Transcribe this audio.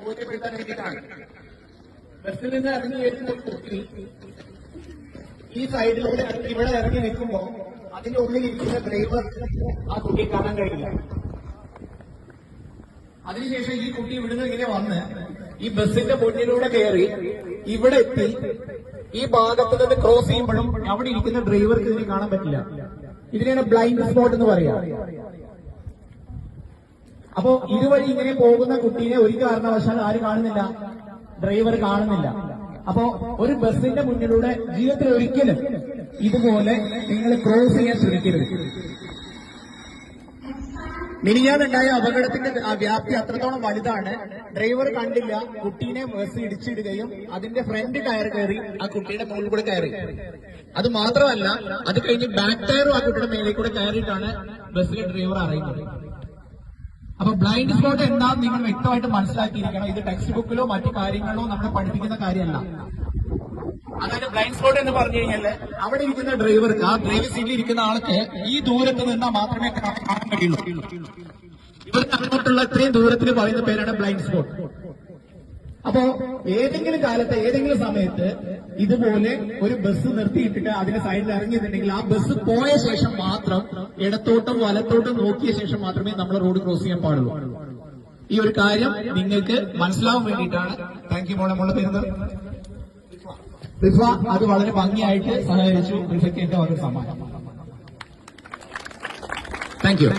ബോധ്യപ്പെടുത്താൻ വേണ്ടിയിട്ടാണ്. ബസ്സിൽ നിന്ന് ഇറങ്ങി വരുന്ന കുട്ടി ഈ സൈഡിലൂടെ ഇവിടെ ഇറങ്ങി നിൽക്കുമ്പോൾ അതിന്റെ ഉള്ളിൽ ഇരിക്കുന്ന ഡ്രൈവർ ആ കുട്ടിയെ കാണാൻ കഴിയില്ല. അതിനുശേഷം ഈ കുട്ടി ഇവിടുന്ന് ഇങ്ങനെ വന്ന് ഈ ബസ്സിന്റെ മുന്നിലൂടെ കയറി ഇവിടെ എത്തി ഈ ഭാഗത്ത് നിന്ന് ക്രോസ് ചെയ്യുമ്പോഴും അവിടെ ഇരിക്കുന്ന ഡ്രൈവർക്ക് ഇതിനെ കാണാൻ പറ്റില്ല. ഇതിനെയാണ് ബ്ലൈൻഡ് സ്പോട്ട് എന്ന് പറയാ. അപ്പോ ഇതുവഴി ഇങ്ങനെ പോകുന്ന കുട്ടീനെ ഒരു കാരണവശാൽ ആര് കാണുന്നില്ല? ഡ്രൈവർ കാണുന്നില്ല. അപ്പോ ഒരു ബസ്സിന്റെ മുന്നിലൂടെ ജീവിതത്തിൽ ഒരിക്കലും ഇതുപോലെ നിങ്ങൾ ക്രോസ് ചെയ്യാൻ ശ്രമിക്കരുത്. മിനിഞ്ഞാന്നുണ്ടായ അപകടത്തിന്റെ വ്യാപ്തി അത്രത്തോളം വലുതാണ്. ഡ്രൈവർ കണ്ടില്ല, കുട്ടീനെ ബസ് ഇടിച്ചിടുകയും അതിന്റെ ഫ്രണ്ട് ടയർ കയറി ആ കുട്ടിയുടെ മുകളിൽ കൂടെ കയറി. അത് മാത്രമല്ല, അത് കഴിഞ്ഞ് ബാക്ക് ടയറും ആ കുട്ടിയുടെ മേലെ കൂടെ കയറിയിട്ടാണ് ബസ്സിലെ ഡ്രൈവർ അറിയുന്നത്. അപ്പൊ ബ്ലൈൻഡ് സ്പോട്ട് എന്താണെന്ന് നിങ്ങൾ വ്യക്തമായിട്ട് മനസ്സിലാക്കിയിരിക്കണം. ഇത് ടെക്സ്റ്റ് ബുക്കിലോ മറ്റു കാര്യങ്ങളിലോ നമ്മൾ പഠിപ്പിക്കുന്ന കാര്യമല്ല. അതായത് ബ്ലൈൻഡ് സ്പോട്ട് എന്ന് പറഞ്ഞു കഴിഞ്ഞാൽ അവിടെ ഇരിക്കുന്ന ഡ്രൈവർക്ക്, ആ ഡ്രൈവർ സീറ്റിൽ ഇരിക്കുന്ന ആൾക്ക് ഈ ദൂരത്ത് നിന്നാൽ മാത്രമേ കാണാൻ കഴിയുള്ളൂ. ഇവിടുന്ന് അങ്ങോട്ടുള്ള ഇത്രയും ദൂരത്തിൽ പറയുന്ന പേരാണ് ബ്ലൈൻഡ് സ്പോട്ട്. അപ്പോ ഏതെങ്കിലും കാലത്ത് ഏതെങ്കിലും സമയത്ത് ഇതുപോലെ ഒരു ബസ് നിർത്തിയിട്ടിട്ട് അതിന്റെ സൈഡിൽ ഇറങ്ങിയിട്ടുണ്ടെങ്കിൽ ആ ബസ് പോയ ശേഷം മാത്രം ഇടത്തോട്ടും വലത്തോട്ടും നോക്കിയ ശേഷം മാത്രമേ നമ്മൾ റോഡ് ക്രോസ് ചെയ്യാൻ പാടുള്ളൂ. ഈ ഒരു കാര്യം നിങ്ങൾക്ക് മനസ്സിലാവാൻ വേണ്ടിയിട്ടാണ്. താങ്ക് യു മോളെ. മോളെ പേരുന്നത് റിഫ. അത് വളരെ ഭംഗിയായിട്ട് സഹകരിച്ചു. റിഫയ്ക്ക് ഏറ്റവും ഒരു സമ്മാനം. Thank you.